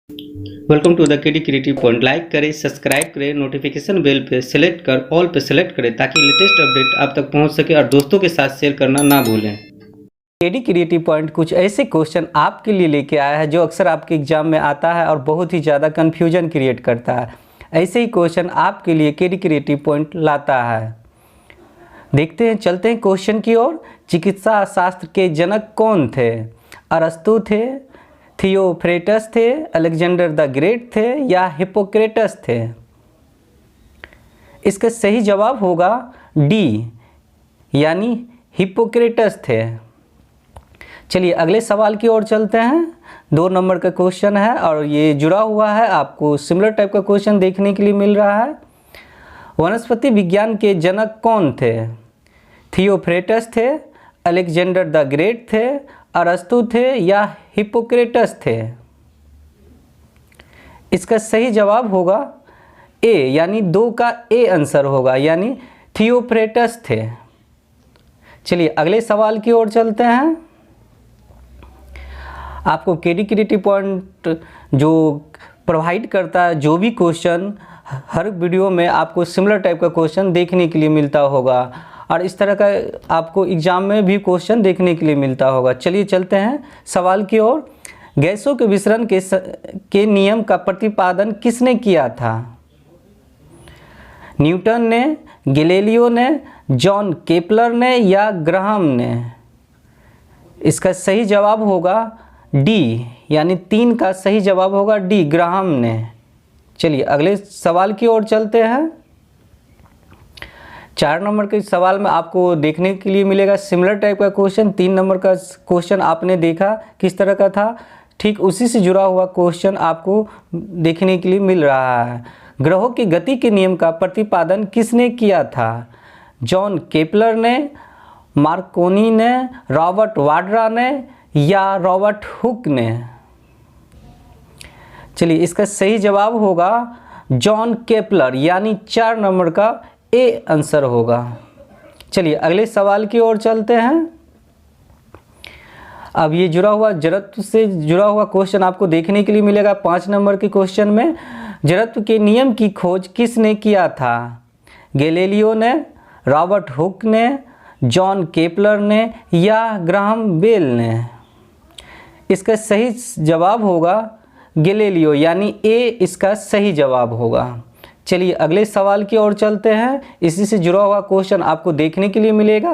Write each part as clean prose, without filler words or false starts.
Welcome to the KD creative point. Like करें, subscribe करें, notification bell पे select कर ऑल पे सेलेक्ट करें ताकि लेटेस्ट अपडेट आप तक पहुंच सके और दोस्तों के साथ शेयर करना ना भूलें। केडी क्रिएटिव पॉइंट कुछ ऐसे क्वेश्चन आपके लिए लेके आया है जो अक्सर आपके एग्जाम में आता है और बहुत ही ज़्यादा कन्फ्यूजन क्रिएट करता है। ऐसे ही क्वेश्चन आपके लिए केडी क्रिएटिव पॉइंट लाता है। देखते हैं, चलते हैं क्वेश्चन की ओर। चिकित्सा शास्त्र के जनक कौन थे? अरस्तु थे, थियोफ्रेटस थे, अलेक्जेंडर द ग्रेट थे या हिप्पोक्रेटस थे? इसका सही जवाब होगा डी, यानी हिप्पोक्रेटस थे। चलिए अगले सवाल की ओर चलते हैं। 2 नंबर का क्वेश्चन है और ये जुड़ा हुआ है, आपको सिमिलर टाइप का क्वेश्चन देखने के लिए मिल रहा है। वनस्पति विज्ञान के जनक कौन थे? थियोफ्रेटस थे, अलेक्जेंडर द ग्रेट थे, अरस्तु थे या हिप्पोक्रेटस थे? इसका सही जवाब होगा ए, यानी 2 का ए आंसर होगा, यानी थियोफ्रेटस थे। चलिए अगले सवाल की ओर चलते हैं। आपको केडी क्रिएटिव पॉइंट जो प्रोवाइड करता है, जो भी क्वेश्चन हर वीडियो में आपको सिमिलर टाइप का क्वेश्चन देखने के लिए मिलता होगा और इस तरह का आपको एग्जाम में भी क्वेश्चन देखने के लिए मिलता होगा। चलिए चलते हैं सवाल की ओर। गैसों के विसरण के नियम का प्रतिपादन किसने किया था? न्यूटन ने, गैलीलियो ने, जॉन केपलर ने या ग्राहम ने? इसका सही जवाब होगा डी, यानी 3 का सही जवाब होगा डी, ग्राहम ने। चलिए अगले सवाल की ओर चलते हैं। 4 नंबर के सवाल में आपको देखने के लिए मिलेगा सिमिलर टाइप का क्वेश्चन। 3 नंबर का क्वेश्चन आपने देखा किस तरह का था, ठीक उसी से जुड़ा हुआ क्वेश्चन आपको देखने के लिए मिल रहा है। ग्रहों की गति के नियम का प्रतिपादन किसने किया था? जॉन केपलर ने, मार्कोनी ने, रॉबर्ट वाड्रा ने या रॉबर्ट हुक ने? चलिए इसका सही जवाब होगा जॉन केपलर, यानी 4 नंबर का ए आंसर होगा। चलिए अगले सवाल की ओर चलते हैं। अब ये जुड़ा हुआ जड़त्व से जुड़ा हुआ क्वेश्चन आपको देखने के लिए मिलेगा 5 नंबर के क्वेश्चन में। जड़त्व के नियम की खोज किसने किया था? गैलीलियो ने, रॉबर्ट हुक ने, जॉन केपलर ने या ग्राहम बेल ने? इसका सही जवाब होगा गैलीलियो, यानी ए इसका सही जवाब होगा। चलिए अगले सवाल की ओर चलते हैं। इसी से जुड़ा हुआ क्वेश्चन आपको देखने के लिए मिलेगा।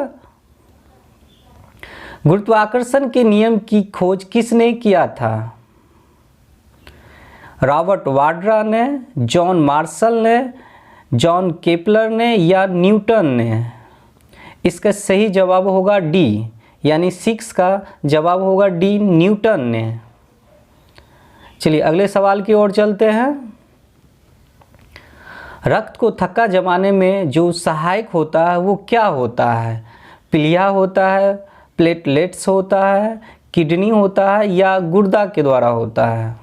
गुरुत्वाकर्षण के नियम की खोज किसने किया था? रॉबर्ट वाड्रा ने, जॉन मार्शल ने, जॉन केपलर ने या न्यूटन ने? इसका सही जवाब होगा डी, यानी 6 का जवाब होगा डी, न्यूटन ने। चलिए अगले सवाल की ओर चलते हैं। रक्त को थक्का जमाने में जो सहायक होता है वो क्या होता है? प्लीहा होता है, प्लेटलेट्स होता है, किडनी होता है या गुर्दा के द्वारा होता है?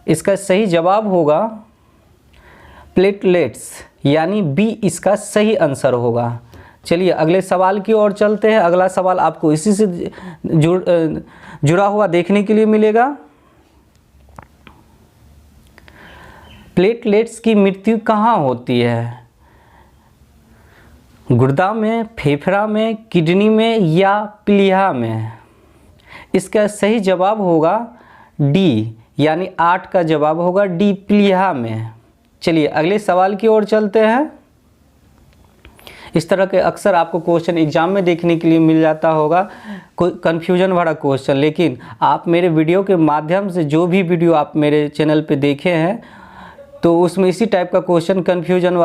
इसका सही जवाब होगा प्लेटलेट्स, यानी बी इसका सही आंसर होगा। चलिए अगले सवाल की ओर चलते हैं। अगला सवाल आपको इसी से जुड़ा हुआ देखने के लिए मिलेगा। प्लेटलेट्स की मृत्यु कहाँ होती है? गुर्दा में, फेफड़ा में, किडनी में या प्लीहा में? इसका सही जवाब होगा डी, यानी 8 का जवाब होगा डी, प्लीहा में। चलिए अगले सवाल की ओर चलते हैं। इस तरह के अक्सर आपको क्वेश्चन एग्जाम में देखने के लिए मिल जाता होगा, कोई कन्फ्यूजन भरा क्वेश्चन, लेकिन आप मेरे वीडियो के माध्यम से जो भी वीडियो आप मेरे चैनल पे देखे हैं तो उसमें इसी टाइप का क्वेश्चन कन्फ्यूजन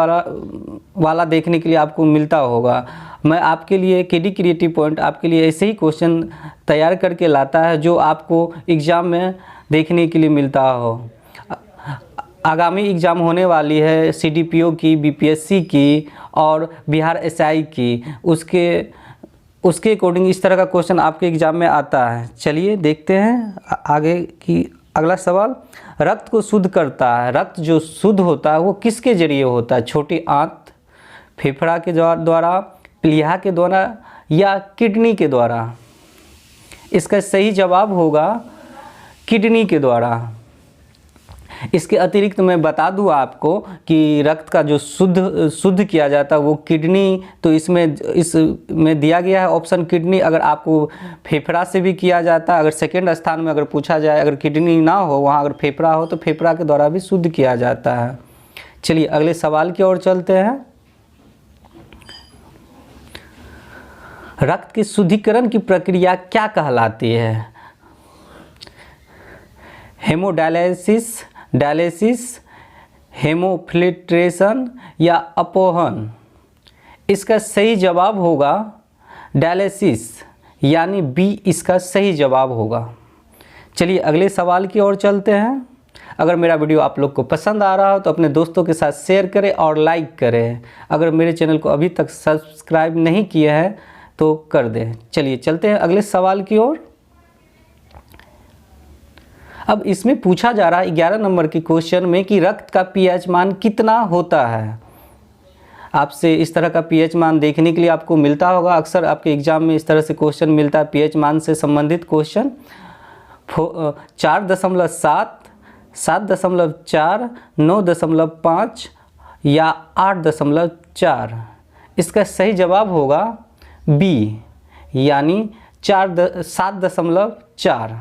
वाला देखने के लिए आपको मिलता होगा। मैं आपके लिए केडी क्रिएटिव पॉइंट आपके लिए ऐसे ही क्वेश्चन तैयार करके लाता है जो आपको एग्ज़ाम में देखने के लिए मिलता हो। आगामी एग्ज़ाम होने वाली है CDPO की, BPSC की और बिहार SI की, उसके अकॉर्डिंग इस तरह का क्वेश्चन आपके एग्ज़ाम में आता है। चलिए देखते हैं आगे की अगला सवाल। रक्त को शुद्ध करता है, रक्त जो शुद्ध होता है वो किसके जरिए होता है? छोटी आंत, फेफड़ा के द्वारा, प्लीहा के द्वारा या किडनी के द्वारा? इसका सही जवाब होगा किडनी के द्वारा। इसके अतिरिक्त मैं बता दूं आपको कि रक्त का जो शुद्ध किया जाता है वो किडनी, तो इसमें दिया गया है ऑप्शन किडनी। अगर आपको फेफड़ा से भी किया जाता है, अगर सेकेंड स्थान में अगर पूछा जाए, अगर किडनी ना हो वहाँ अगर फेफड़ा हो तो फेफड़ा के द्वारा भी शुद्ध किया जाता है। चलिए अगले सवाल की ओर चलते हैं। रक्त के शुद्धिकरण की प्रक्रिया क्या कहलाती है? हेमोडायलिसिस, डायलिसिस, हेमोफिल्ट्रेशन या अपोहन? इसका सही जवाब होगा डायलिसिस, यानी बी इसका सही जवाब होगा। चलिए अगले सवाल की ओर चलते हैं। अगर मेरा वीडियो आप लोग को पसंद आ रहा हो तो अपने दोस्तों के साथ शेयर करें और लाइक करें। अगर मेरे चैनल को अभी तक सब्सक्राइब नहीं किया है तो कर दें। चलिए चलते हैं अगले सवाल की ओर। अब इसमें पूछा जा रहा है 11 नंबर के क्वेश्चन में कि रक्त का पीएच मान कितना होता है। आपसे इस तरह का पीएच मान देखने के लिए आपको मिलता होगा, अक्सर आपके एग्जाम में इस तरह से क्वेश्चन मिलता है, पीएच मान से संबंधित क्वेश्चन। 4.7, 7.4, 9.5 या 8.4? इसका सही जवाब होगा बी, यानी 7.4।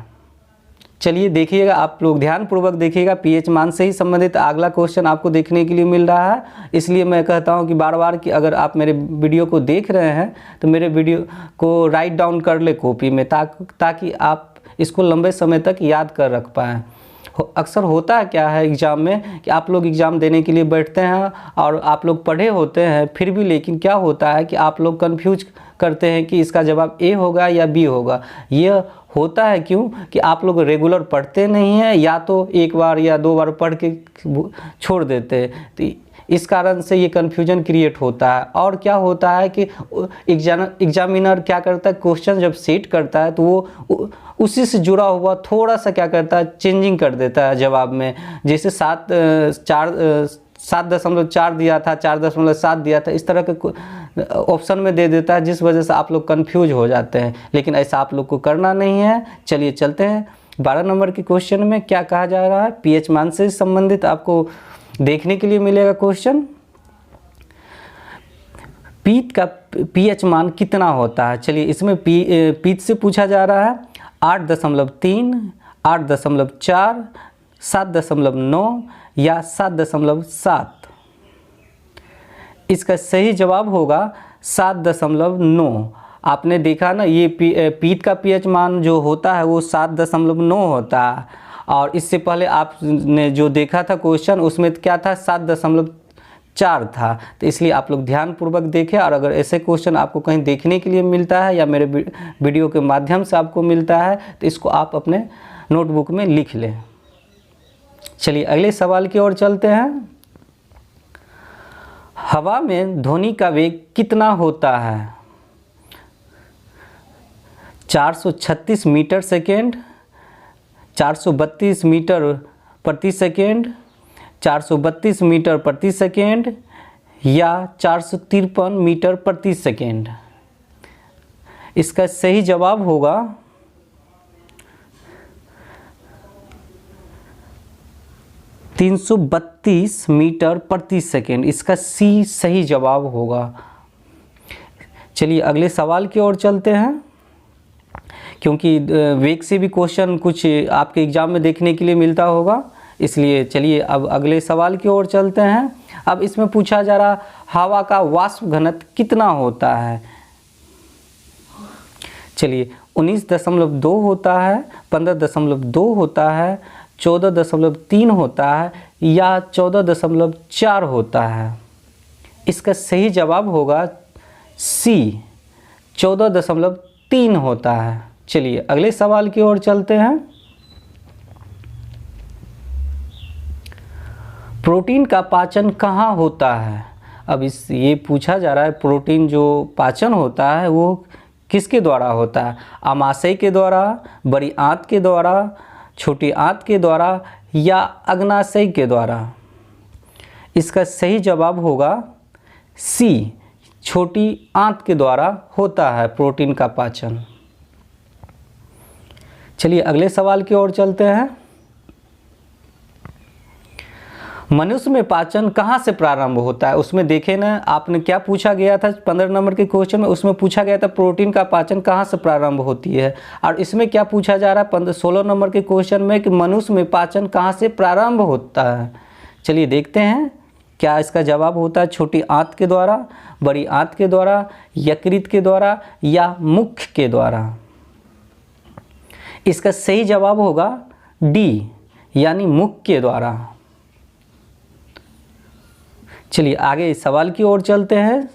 चलिए देखिएगा, आप लोग ध्यानपूर्वक देखिएगा, पीएच मान से ही संबंधित अगला क्वेश्चन आपको देखने के लिए मिल रहा है। इसलिए मैं कहता हूं कि बार बार कि अगर आप मेरे वीडियो को देख रहे हैं तो मेरे वीडियो को राइट डाउन कर ले कॉपी में, ताकि आप इसको लंबे समय तक याद कर रख पाएँ। अक्सर होता है क्या है एग्ज़ाम में कि आप लोग एग्ज़ाम देने के लिए बैठते हैं और आप लोग पढ़े होते हैं, फिर भी लेकिन क्या होता है कि आप लोग कंफ्यूज करते हैं कि इसका जवाब ए होगा या बी होगा। ये होता है क्यों कि आप लोग रेगुलर पढ़ते नहीं हैं, या तो एक बार या दो बार पढ़ के छोड़ देते हैं, तो इस कारण से ये कन्फ्यूजन क्रिएट होता है। और क्या होता है कि एग्जामिनर क्या करता है, क्वेश्चन जब सेट करता है तो वो उसी से जुड़ा हुआ थोड़ा सा क्या करता है, चेंजिंग कर देता है जवाब में। जैसे 7.4 दिया था, 4.7 दिया था, इस तरह के ऑप्शन में दे देता है, जिस वजह से आप लोग कंफ्यूज हो जाते हैं। लेकिन ऐसा आप लोग को करना नहीं है। चलिए चलते हैं 12 नंबर के क्वेश्चन में क्या कहा जा रहा है। पीएच मान से संबंधित आपको देखने के लिए मिलेगा क्वेश्चन। पीत का पीएच मान कितना होता है? चलिए इसमें पीत से पूछा जा रहा है 8.3, 8.4, 7.9 या 7.7? इसका सही जवाब होगा 7.9। आपने देखा ना, ये पीत का पीएच मान जो होता है वो 7.9 होता है, और इससे पहले आपने जो देखा था क्वेश्चन उसमें क्या था, 7.4 था। तो इसलिए आप लोग ध्यानपूर्वक देखें, और अगर ऐसे क्वेश्चन आपको कहीं देखने के लिए मिलता है या मेरे वीडियो के माध्यम से आपको मिलता है तो इसको आप अपने नोटबुक में लिख लें। चलिए अगले सवाल की ओर चलते हैं। हवा में ध्वनि का वेग कितना होता है? 436 मीटर सेकेंड, 432 मीटर प्रति सेकेंड, 432 मीटर प्रति सेकेंड या 453 मीटर प्रति सेकेंड? इसका सही जवाब होगा 332 मीटर प्रति सेकेंड। इसका सी सही जवाब होगा। चलिए अगले सवाल की ओर चलते हैं, क्योंकि वेग से भी क्वेश्चन कुछ आपके एग्जाम में देखने के लिए मिलता होगा, इसलिए चलिए अब अगले सवाल की ओर चलते हैं। अब इसमें पूछा जा रहा हवा का वाष्प घनत्व कितना होता है? चलिए 19.2 होता है, 15.2 होता है, 14.3 होता है या 14.4 होता है? इसका सही जवाब होगा सी, 14.3 होता है। चलिए अगले सवाल की ओर चलते हैं। प्रोटीन का पाचन कहाँ होता है? अब ये पूछा जा रहा है प्रोटीन जो पाचन होता है वो किसके द्वारा होता है? आमाशय के द्वारा, बड़ी आंत के द्वारा, छोटी आंत के द्वारा या अग्नाशय के द्वारा? इसका सही जवाब होगा सी, छोटी आंत के द्वारा होता है प्रोटीन का पाचन। चलिए अगले सवाल की ओर चलते हैं। मनुष्य में पाचन कहाँ से प्रारंभ होता है? उसमें देखे ना, आपने क्या पूछा गया था 15 नंबर के क्वेश्चन में, उसमें पूछा गया था प्रोटीन का पाचन कहाँ से प्रारंभ होती है। और इसमें क्या पूछा जा रहा है 16 नंबर के क्वेश्चन में कि मनुष्य में पाचन कहाँ से प्रारंभ होता है। चलिए देखते हैं क्या इसका जवाब होता है। छोटी आंत के द्वारा, बड़ी आंत के द्वारा, यकृत के द्वारा या मुख के द्वारा। इसका सही जवाब होगा डी, यानी मुख के द्वारा। चलिए आगे इस सवाल की ओर चलते हैं।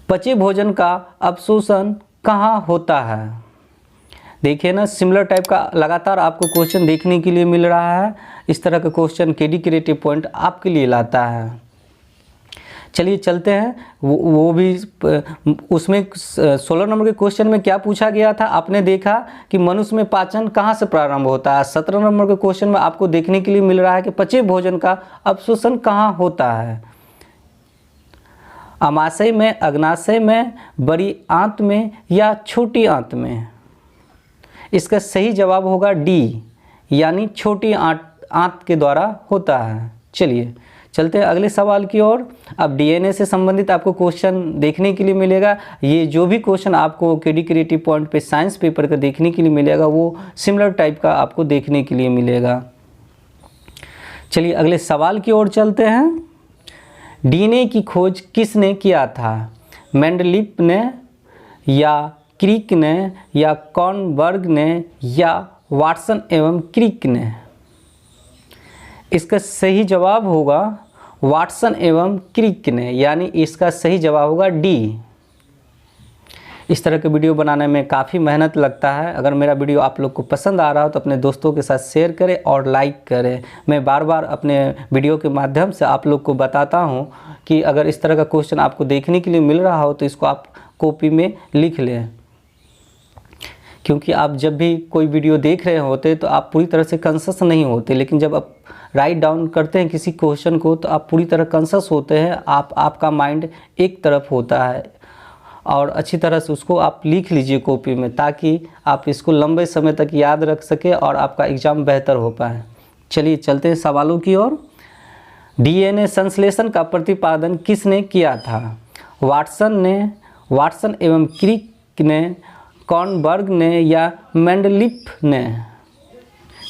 पचे भोजन का अवशोषण कहाँ होता है? देखिए ना, सिमिलर टाइप का लगातार आपको क्वेश्चन देखने के लिए मिल रहा है। इस तरह का क्वेश्चन केडी क्रिएटिव पॉइंट आपके लिए लाता है। चलिए चलते हैं, वो भी उसमें 16 नंबर के क्वेश्चन में क्या पूछा गया था, आपने देखा कि मनुष्य में पाचन कहाँ से प्रारंभ होता है। 17 नंबर के क्वेश्चन में आपको देखने के लिए मिल रहा है कि पचे भोजन का अवशोषण कहाँ होता है। अमाशय में, अग्नाशय में, बड़ी आंत में या छोटी आंत में। इसका सही जवाब होगा डी, यानी छोटी आंत के द्वारा होता है। चलिए चलते हैं अगले सवाल की ओर। अब डीएनए से संबंधित आपको क्वेश्चन देखने के लिए मिलेगा। ये जो भी क्वेश्चन आपको केडी क्रिएटिव पॉइंट पे साइंस पेपर का देखने के लिए मिलेगा, वो सिमिलर टाइप का आपको देखने के लिए मिलेगा। चलिए अगले सवाल की ओर चलते हैं। डीएनए की खोज किसने किया था? मेंडलीफ ने या क्रिक ने या कॉर्नबर्ग ने या वाटसन एवं क्रिक ने। इसका सही जवाब होगा वाटसन एवं क्रिक ने, यानी इसका सही जवाब होगा डी। इस तरह के वीडियो बनाने में काफ़ी मेहनत लगता है। अगर मेरा वीडियो आप लोग को पसंद आ रहा हो तो अपने दोस्तों के साथ शेयर करें और लाइक करें। मैं बार बार अपने वीडियो के माध्यम से आप लोग को बताता हूं कि अगर इस तरह का क्वेश्चन आपको देखने के लिए मिल रहा हो तो इसको आप कॉपी में लिख लें, क्योंकि आप जब भी कोई वीडियो देख रहे होते तो आप पूरी तरह से कॉन्शस नहीं होते, लेकिन जब आप राइट डाउन करते हैं किसी क्वेश्चन को तो आप पूरी तरह कॉन्शस होते हैं। आपका माइंड एक तरफ होता है और अच्छी तरह से उसको आप लिख लीजिए कॉपी में, ताकि आप इसको लंबे समय तक याद रख सके और आपका एग्ज़ाम बेहतर हो पाए। चलिए चलते हैं सवालों की ओर। डीएनए संश्लेषण का प्रतिपादन किसने किया था? वाटसन एवं क्रिक ने, कॉर्नबर्ग ने या मेंडलीफ ने।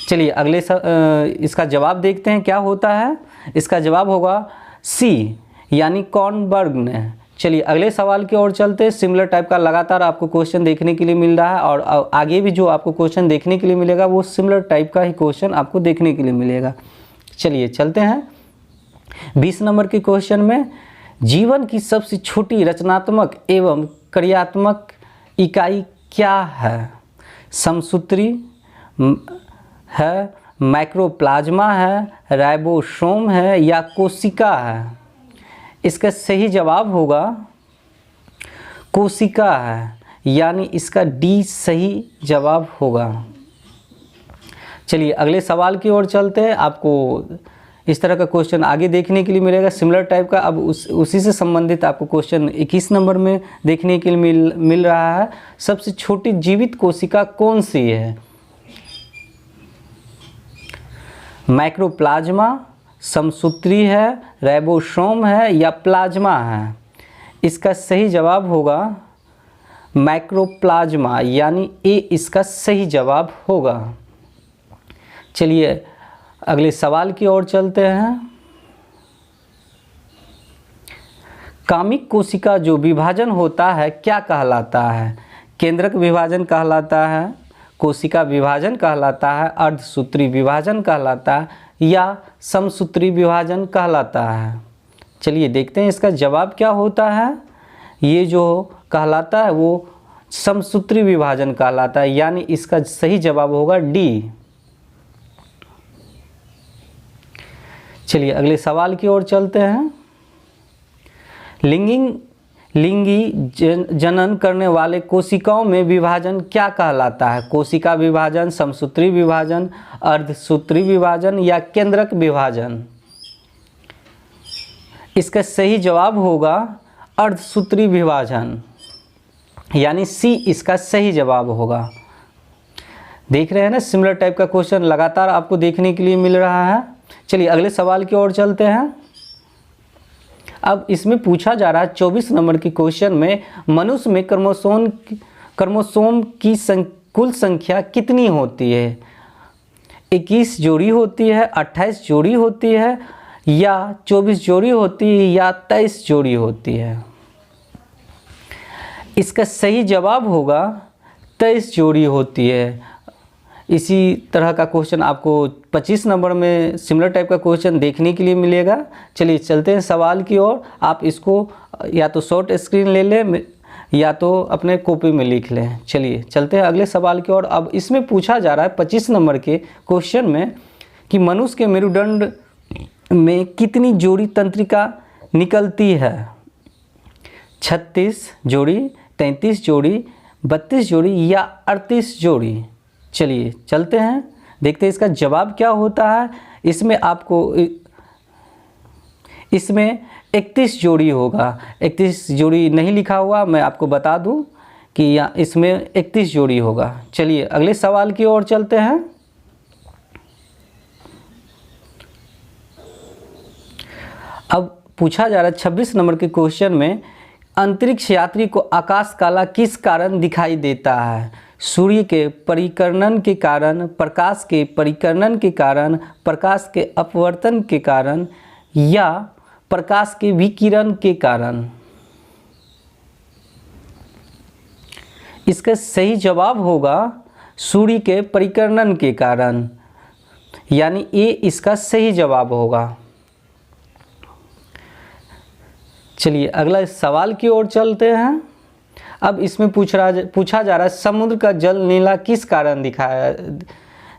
चलिए अगले इसका जवाब देखते हैं क्या होता है। इसका जवाब होगा सी, यानी कॉर्नबर्ग ने। चलिए अगले सवाल की ओर चलते हैं। सिमिलर टाइप का लगातार आपको क्वेश्चन देखने के लिए मिल रहा है और आगे भी जो आपको क्वेश्चन देखने के लिए मिलेगा वो सिमिलर टाइप का ही क्वेश्चन आपको देखने के लिए मिलेगा। चलिए चलते हैं 20 नंबर के क्वेश्चन में। जीवन की सबसे छोटी रचनात्मक एवं क्रियात्मक इकाई क्या है? समसूत्री है, माइक्रोप्लाज्मा है, राइबोसोम है या कोशिका है। इसका सही जवाब होगा कोशिका है, यानी इसका डी सही जवाब होगा। चलिए अगले सवाल की ओर चलते हैं। आपको इस तरह का क्वेश्चन आगे देखने के लिए मिलेगा सिमिलर टाइप का। अब उसी से संबंधित आपको क्वेश्चन 21 नंबर में देखने के लिए मिल रहा है। सबसे छोटी जीवित कोशिका कौन सी है? माइक्रोप्लाज्मा, समसूत्री है, राइबोसोम है या प्लाज्मा है। इसका सही जवाब होगा माइक्रोप्लाज्मा, यानी ए इसका सही जवाब होगा। चलिए अगले सवाल की ओर चलते हैं। कामिक कोशिका जो विभाजन होता है क्या कहलाता है? केंद्रक विभाजन कहलाता है, कोशिका विभाजन कहलाता है, अर्धसूत्री विभाजन कहलाता है या समसूत्री विभाजन कहलाता है। चलिए देखते हैं इसका जवाब क्या होता है। ये जो कहलाता है वो समसूत्री विभाजन कहलाता है, यानी इसका सही जवाब होगा डी। चलिए अगले सवाल की ओर चलते हैं। लिंगी जनन करने वाले कोशिकाओं में विभाजन क्या कहलाता है? कोशिका विभाजन, समसूत्री विभाजन, अर्धसूत्री विभाजन या केंद्रक विभाजन। इसका सही जवाब होगा अर्धसूत्री विभाजन, यानी सी इसका सही जवाब होगा। देख रहे हैं ना, सिमिलर टाइप का क्वेश्चन लगातार आपको देखने के लिए मिल रहा है। चलिए अगले सवाल की ओर चलते हैं। अब इसमें पूछा जा रहा है 24 नंबर के क्वेश्चन में मनुष्य में क्रोमोसोम की कुल संख्या कितनी होती है? 21 जोड़ी होती है, 28 जोड़ी होती है, या 24 जोड़ी होती है, या 23 जोड़ी होती है? इसका सही जवाब होगा 23 जोड़ी होती है। इसी तरह का क्वेश्चन आपको 25 नंबर में सिमिलर टाइप का क्वेश्चन देखने के लिए मिलेगा। चलिए चलते हैं सवाल की ओर। आप इसको या तो शॉर्ट स्क्रीन ले लें या तो अपने कॉपी में लिख लें। चलिए चलते हैं अगले सवाल की ओर। अब इसमें पूछा जा रहा है 25 नंबर के क्वेश्चन में कि मनुष्य के मेरुदंड में कितनी जोड़ी तंत्रिका निकलती है? 36 जोड़ी, 33 जोड़ी, 32 जोड़ी, या 38 जोड़ी? चलिए चलते हैं, देखते हैं इसका जवाब क्या होता है। इसमें 31 जोड़ी होगा। 31 जोड़ी नहीं लिखा हुआ, मैं आपको बता दूं कि यहाँ इसमें 31 जोड़ी होगा। चलिए अगले सवाल की ओर चलते हैं। अब पूछा जा रहा है 26 नंबर के क्वेश्चन में अंतरिक्ष यात्री को आकाश काला किस कारण दिखाई देता है? सूर्य के परिकर्णन के कारण, प्रकाश के परिकर्णन के कारण, प्रकाश के अपवर्तन के कारण, या प्रकाश के विकिरण के कारण? इसका सही जवाब होगा सूर्य के परिकर्णन के कारण, यानी ए इसका सही जवाब होगा। चलिए अगला सवाल की ओर चलते हैं। अब इसमें पूछा जा रहा है समुद्र का जल नीला किस कारण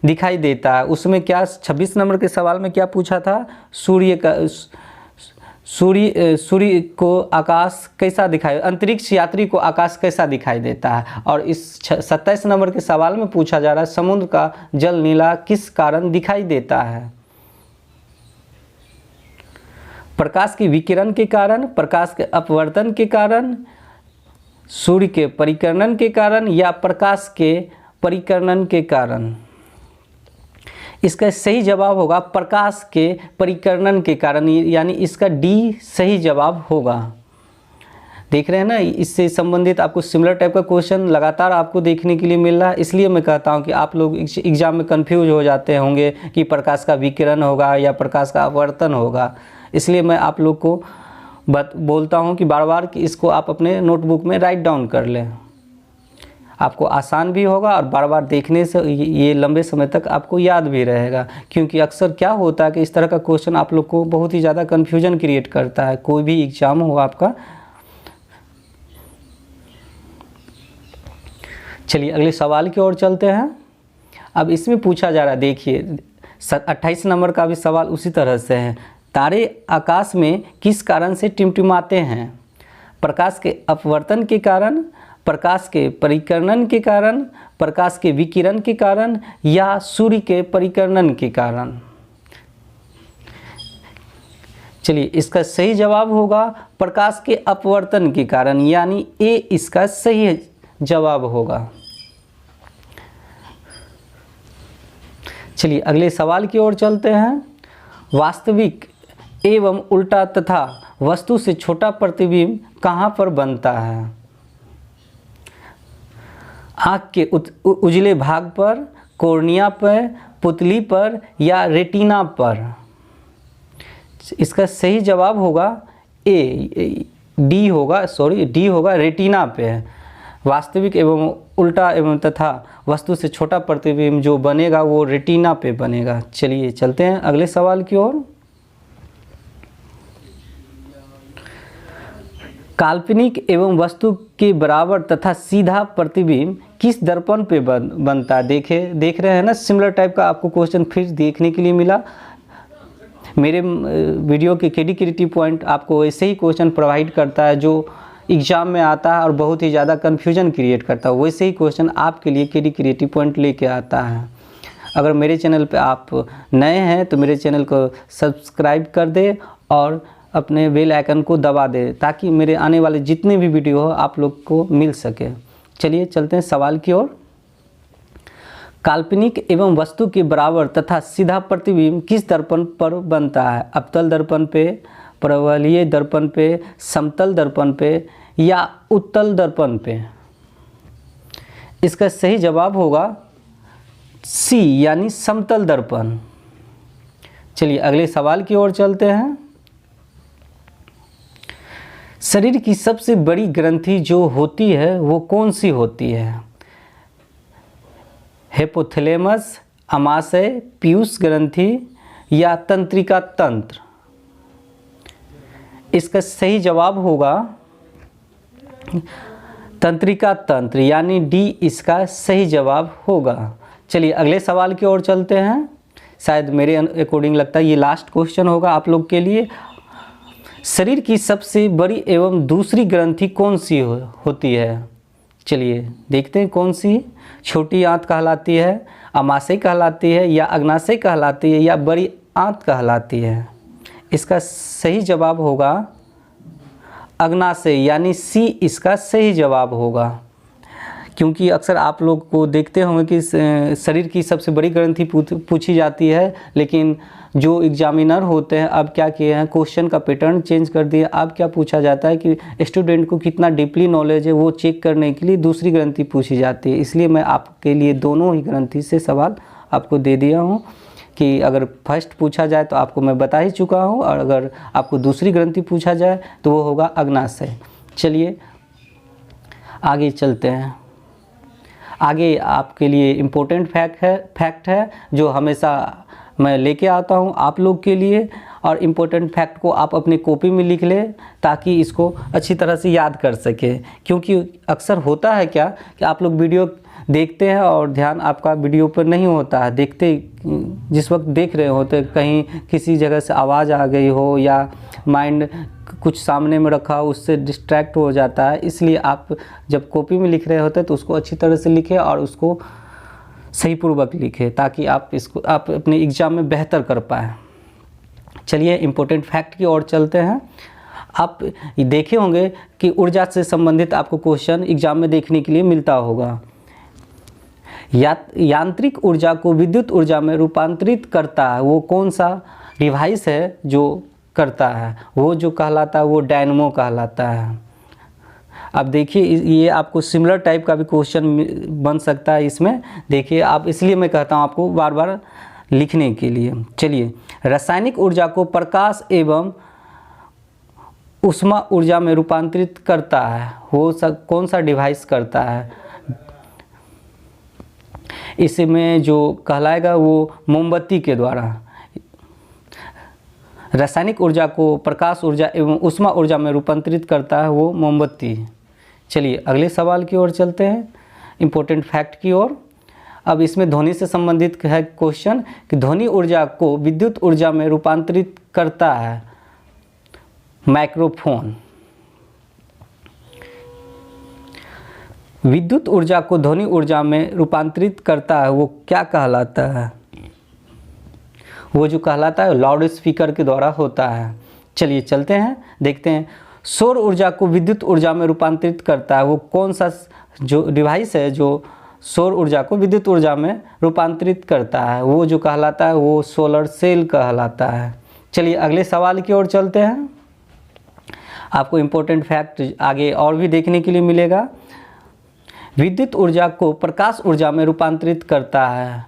दिखाई देता है? उसमें क्या 26 नंबर के सवाल में क्या पूछा था? सूर्य को आकाश कैसा दिखाई, अंतरिक्ष यात्री को आकाश कैसा दिखाई देता है? और इस 27 नंबर के सवाल में पूछा जा रहा है समुद्र का जल नीला किस कारण दिखाई देता है? प्रकाश के विकिरण के कारण, प्रकाश के अपवर्तन के कारण, सूर्य के परिकर्णन के कारण, या प्रकाश के परिकर्णन के कारण? इसका सही जवाब होगा प्रकाश के परिकर्णन के कारण, यानी इसका डी सही जवाब होगा। देख रहे हैं ना, इससे संबंधित आपको सिमिलर टाइप का क्वेश्चन लगातार आपको देखने के लिए मिल रहा है। इसलिए मैं कहता हूं कि आप लोग एग्जाम में कंफ्यूज हो जाते होंगे कि प्रकाश का विकिरण होगा या प्रकाश का अपवर्तन होगा। इसलिए मैं आप लोग को बोलता हूं कि बार बार कि इसको आप अपने नोटबुक में राइट डाउन कर लें। आपको आसान भी होगा और बार बार देखने से ये लंबे समय तक आपको याद भी रहेगा। क्योंकि अक्सर क्या होता है कि इस तरह का क्वेश्चन आप लोग को बहुत ही ज़्यादा कन्फ्यूजन क्रिएट करता है, कोई भी एग्जाम हो आपका। चलिए अगले सवाल की ओर चलते हैं। अब इसमें पूछा जा रहा है, देखिए 28 नंबर का भी सवाल उसी तरह से है। तारे आकाश में किस कारण से टिमटिमाते हैं? प्रकाश के अपवर्तन के कारण, प्रकाश के परिकर्णन के कारण, प्रकाश के विकिरण के कारण, या सूर्य के परिकर्णन के कारण? चलिए इसका सही जवाब होगा प्रकाश के अपवर्तन के कारण, यानी ए इसका सही जवाब होगा। चलिए अगले सवाल की ओर चलते हैं। वास्तविक एवं उल्टा तथा वस्तु से छोटा प्रतिबिंब कहाँ पर बनता है? आँख के उजले भाग पर, कॉर्निया पर, पुतली पर, या रेटिना पर? इसका सही जवाब होगा डी होगा रेटिना पे। वास्तविक एवं उल्टा एवं तथा वस्तु से छोटा प्रतिबिंब जो बनेगा वो रेटिना पे बनेगा। चलिए चलते हैं अगले सवाल की ओर। काल्पनिक एवं वस्तु के बराबर तथा सीधा प्रतिबिंब किस दर्पण पे बनता है? देख रहे हैं ना, सिमिलर टाइप का आपको क्वेश्चन फिर देखने के लिए मिला। मेरे वीडियो के केडी क्रिएटिव पॉइंट आपको ऐसे ही क्वेश्चन प्रोवाइड करता है जो एग्जाम में आता है और बहुत ही ज़्यादा कन्फ्यूजन क्रिएट करता है। वैसे ही क्वेश्चन आपके लिए केडी क्रिएटिव पॉइंट लेके आता है। अगर मेरे चैनल पे आप नए हैं तो मेरे चैनल को सब्सक्राइब कर दे और अपने बेल आइकन को दबा दे ताकि मेरे आने वाले जितने भी वीडियो हो आप लोग को मिल सके। चलिए चलते हैं सवाल की ओर। काल्पनिक एवं वस्तु के बराबर तथा सीधा प्रतिबिंब किस दर्पण पर बनता है? अवतल दर्पण पे, परवलयीय दर्पण पे, समतल दर्पण पे या उत्तल दर्पण पे? इसका सही जवाब होगा सी यानी समतल दर्पण। चलिए अगले सवाल की ओर चलते हैं। शरीर की सबसे बड़ी ग्रंथि जो होती है वो कौन सी होती है? हिपोथैलेमस, अमाशय, पीयूष ग्रंथि या तंत्रिका तंत्र? इसका सही जवाब होगा तंत्रिका तंत्र यानी डी इसका सही जवाब होगा। चलिए अगले सवाल की ओर चलते हैं। शायद मेरे अकॉर्डिंग लगता है ये लास्ट क्वेश्चन होगा आप लोग के लिए। शरीर की सबसे बड़ी एवं दूसरी ग्रंथि कौन सी होती है? चलिए देखते हैं कौन सी। छोटी आंत कहलाती है, अमाशय कहलाती है या अग्नाशय कहलाती है या बड़ी आंत कहलाती है? इसका सही जवाब होगा अग्नाशय यानी सी इसका सही जवाब होगा। क्योंकि अक्सर आप लोग को देखते होंगे कि शरीर की सबसे बड़ी ग्रंथि पूछी जाती है, लेकिन जो एग्जामिनर होते हैं अब क्या किए हैं, क्वेश्चन का पैटर्न चेंज कर दिया। अब क्या पूछा जाता है कि स्टूडेंट को कितना डीपली नॉलेज है वो चेक करने के लिए दूसरी ग्रंथि पूछी जाती है। इसलिए मैं आपके लिए दोनों ही ग्रंथि से सवाल आपको दे दिया हूँ कि अगर फर्स्ट पूछा जाए तो आपको मैं बता ही चुका हूँ, और अगर आपको दूसरी ग्रंथि पूछा जाए तो वो होगा अग्नाशय। चलिए आगे चलते हैं। आगे आपके लिए इम्पोर्टेंट फैक्ट है जो हमेशा मैं लेके आता हूँ आप लोग के लिए, और इम्पोर्टेंट फैक्ट को आप अपनी कॉपी में लिख लें ताकि इसको अच्छी तरह से याद कर सकें। क्योंकि अक्सर होता है क्या कि आप लोग वीडियो देखते हैं और ध्यान आपका वीडियो पर नहीं होता है। देखते जिस वक्त देख रहे होते कहीं किसी जगह से आवाज़ आ गई हो या माइंड कुछ सामने में रखा हो, उससे डिस्ट्रैक्ट हो जाता है। इसलिए आप जब कॉपी में लिख रहे होते हैं तो उसको अच्छी तरह से लिखें और उसको सही पूर्वक लिखें ताकि आप अपने एग्ज़ाम में बेहतर कर पाएँ। चलिए इम्पोर्टेंट फैक्ट की ओर चलते हैं। आप देखे होंगे कि ऊर्जा से संबंधित आपको क्वेश्चन एग्ज़ाम में देखने के लिए मिलता होगा। यांत्रिक ऊर्जा को विद्युत ऊर्जा में रूपांतरित करता है वो कौन सा डिवाइस है जो करता है? वो जो कहलाता है वो डायनमो कहलाता है। अब देखिए ये आपको सिमिलर टाइप का भी क्वेश्चन बन सकता है इसमें। देखिए आप, इसलिए मैं कहता हूँ आपको बार बार लिखने के लिए। चलिए, रासायनिक ऊर्जा को प्रकाश एवं ऊष्मा ऊर्जा में रूपांतरित करता है वो कौन सा डिवाइस करता है? इसमें जो कहलाएगा वो मोमबत्ती के द्वारा। रासायनिक ऊर्जा को प्रकाश ऊर्जा एवं ऊष्मा ऊर्जा में रूपांतरित करता है वो मोमबत्ती। चलिए अगले सवाल की ओर चलते हैं, इम्पोर्टेंट फैक्ट की ओर। अब इसमें ध्वनि से संबंधित है क्वेश्चन कि ध्वनि ऊर्जा को विद्युत ऊर्जा में रूपांतरित करता है माइक्रोफोन। विद्युत ऊर्जा को ध्वनि ऊर्जा में रूपांतरित करता है वो क्या कहलाता है? वो जो कहलाता है लाउड स्पीकर के द्वारा होता है। चलिए चलते हैं, देखते हैं। सौर ऊर्जा को विद्युत ऊर्जा में रूपांतरित करता है वो कौन सा जो डिवाइस है जो सौर ऊर्जा को विद्युत ऊर्जा में रूपांतरित करता है? वो जो कहलाता है वो सोलर सेल कहलाता है। चलिए अगले सवाल की ओर चलते हैं। आपको इम्पोर्टेंट फैक्ट आगे और भी देखने के लिए मिलेगा। विद्युत ऊर्जा को प्रकाश ऊर्जा में रूपांतरित करता है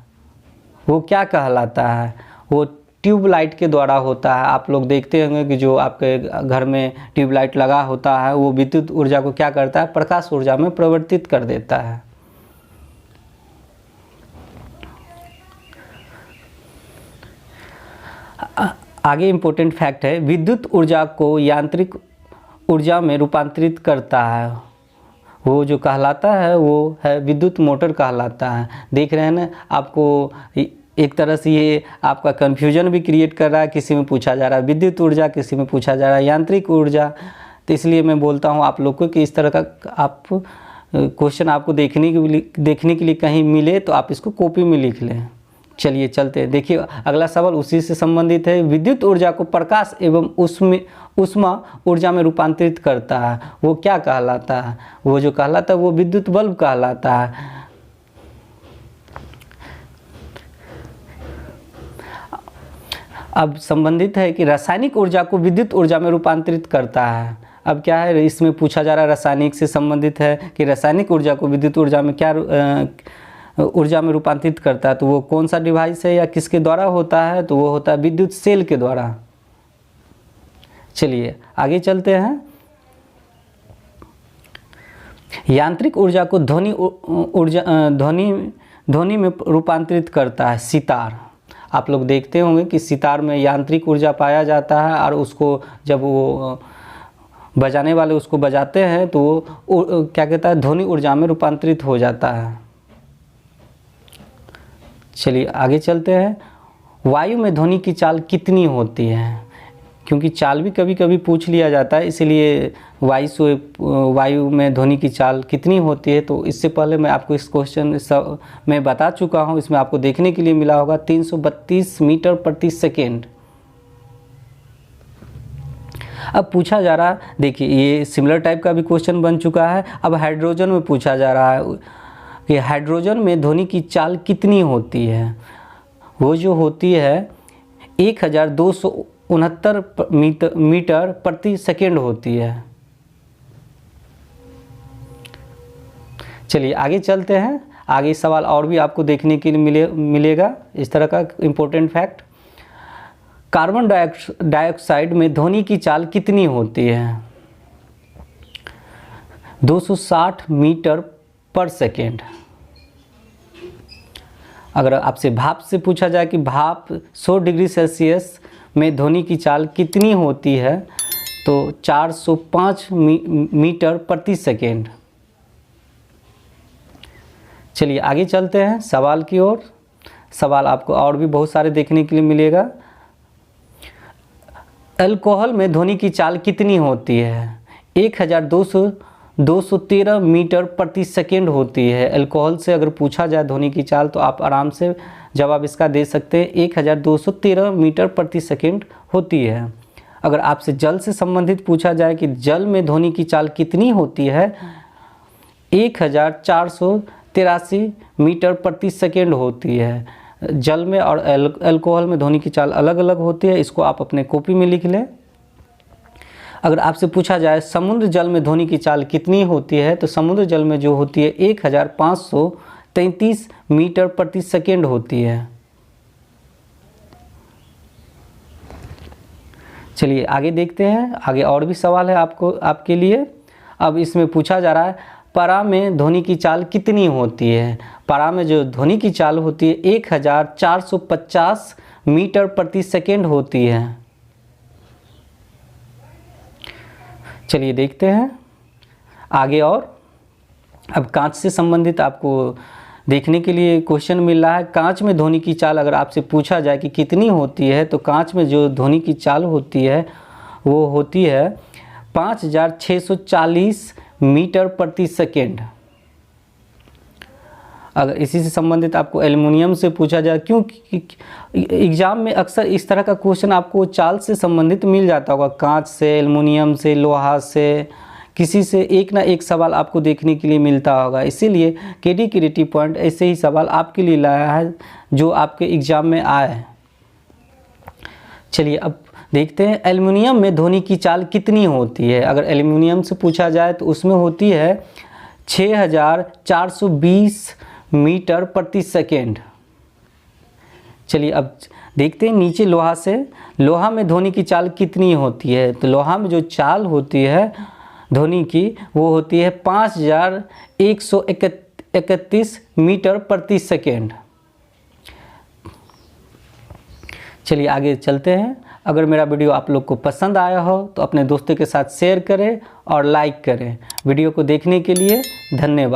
वो क्या कहलाता है? वो ट्यूबलाइट के द्वारा होता है। आप लोग देखते होंगे कि जो आपके घर में ट्यूबलाइट लगा होता है वो विद्युत ऊर्जा को क्या करता है? प्रकाश ऊर्जा में परिवर्तित कर देता है। आगे इम्पोर्टेंट फैक्ट है, विद्युत ऊर्जा को यांत्रिक ऊर्जा में रूपांतरित करता है वो जो कहलाता है वो है विद्युत मोटर कहलाता है। देख रहे हैं ना, आपको एक तरह से ये आपका कन्फ्यूजन भी क्रिएट कर रहा है। किसी में पूछा जा रहा है विद्युत ऊर्जा, किसी में पूछा जा रहा है यांत्रिक ऊर्जा। तो इसलिए मैं बोलता हूँ आप लोग को कि इस तरह का आप क्वेश्चन आपको देखने के लिए कहीं मिले तो आप इसको कॉपी में लिख लें। चलिए चलते हैं। देखिए अगला सवाल उसी से संबंधित है। विद्युत ऊर्जा को प्रकाश एवं ऊष्मा ऊर्जा में रूपांतरित करता है वो क्या कहलाता है? वो जो कहलाता है वो विद्युत बल्ब कहलाता है। अब संबंधित है कि रासायनिक ऊर्जा को विद्युत ऊर्जा में रूपांतरित करता है। अब क्या है, इसमें पूछा जा रहा है, रासायनिक से संबंधित है कि रासायनिक ऊर्जा को विद्युत ऊर्जा में क्या ऊर्जा में रूपांतरित करता है, तो वो कौन सा डिवाइस है या किसके द्वारा होता है, तो वो होता है विद्युत सेल के द्वारा। चलिए आगे चलते हैं। यांत्रिक ऊर्जा को ध्वनि में रूपांतरित करता है सितार। आप लोग देखते होंगे कि सितार में यांत्रिक ऊर्जा पाया जाता है और उसको जब वो बजाने वाले उसको बजाते हैं तो वो क्या कहता है, ध्वनि ऊर्जा में रूपांतरित हो जाता है। चलिए आगे चलते हैं। वायु में ध्वनि की चाल कितनी होती है, क्योंकि चाल भी कभी कभी पूछ लिया जाता है, इसलिए वायु में ध्वनि की चाल कितनी होती है। तो इससे पहले मैं आपको इस क्वेश्चन मैं बता चुका हूँ, इसमें आपको देखने के लिए मिला होगा 332 मीटर प्रति सेकेंड। अब पूछा जा रहा है, देखिए ये सिमिलर टाइप का भी क्वेश्चन बन चुका है। अब हाइड्रोजन में पूछा जा रहा है कि हाइड्रोजन में ध्वनि की चाल कितनी होती है। वो जो होती है 1269 मीटर प्रति सेकेंड होती है। चलिए आगे चलते हैं। आगे सवाल और भी आपको देखने के लिए मिलेगा इस तरह का इम्पोर्टेंट फैक्ट। कार्बन डाइऑक्साइड में ध्वनि की चाल कितनी होती है, 260 मीटर पर सेकेंड। अगर आपसे भाप से पूछा जाए कि भाप 100 डिग्री सेल्सियस में ध्वनि की चाल कितनी होती है, तो 405 मीटर प्रति सेकेंड। चलिए आगे चलते हैं सवाल की ओर। सवाल आपको और भी बहुत सारे देखने के लिए मिलेगा। अल्कोहल में ध्वनि की चाल कितनी होती है, 1213 मीटर प्रति सेकेंड होती है। अल्कोहल से अगर पूछा जाए ध्वनि की चाल तो आप आराम से जवाब इसका दे सकते हैं, 1213 मीटर प्रति सेकेंड होती है। अगर आपसे जल से संबंधित पूछा जाए कि जल में ध्वनि की चाल कितनी होती है, 1483 मीटर प्रति सेकेंड होती है। जल में और अल्कोहल में ध्वनि की चाल अलग अलग होती है, इसको आप अपने कॉपी में लिख लें। अगर आपसे पूछा जाए समुद्र जल में ध्वनि की चाल कितनी होती है, तो समुद्र जल में जो होती है 1533 मीटर प्रति सेकेंड होती है। चलिए आगे देखते हैं। आगे और भी सवाल है आपके लिए। अब इसमें पूछा जा रहा है पारा में ध्वनि की चाल कितनी होती है। पारा में जो ध्वनि की चाल होती है 1450 मीटर प्रति सेकेंड होती है। चलिए देखते हैं आगे। और अब कांच से संबंधित आपको देखने के लिए क्वेश्चन मिल रहा है। कांच में ध्वनि की चाल अगर आपसे पूछा जाए कि कितनी होती है, तो कांच में जो ध्वनि की चाल होती है वो होती है 5640 मीटर प्रति सेकेंड। अगर इसी से संबंधित आपको एल्युमिनियम से पूछा जाए, क्योंकि एग्जाम में अक्सर इस तरह का क्वेश्चन आपको चाल से संबंधित मिल जाता होगा, कांच से, एल्युमिनियम से, लोहा से, किसी से एक ना एक सवाल आपको देखने के लिए मिलता होगा। इसीलिए केडी क्रिएटिव पॉइंट ऐसे ही सवाल आपके लिए लाया है जो आपके एग्जाम में आए। चलिए अब देखते हैं एल्युमिनियम में ध्वनि की चाल कितनी होती है। अगर एल्युमिनियम से पूछा जाए तो उसमें होती है 6420 मीटर प्रति सेकेंड। चलिए अब देखते हैं नीचे लोहा से। लोहा में ध्वनि की चाल कितनी होती है, तो लोहा में जो चाल होती है ध्वनि की वो होती है 5131 मीटर प्रति सेकेंड। चलिए आगे चलते हैं। अगर मेरा वीडियो आप लोग को पसंद आया हो तो अपने दोस्तों के साथ शेयर करें और लाइक करें। वीडियो को देखने के लिए धन्यवाद।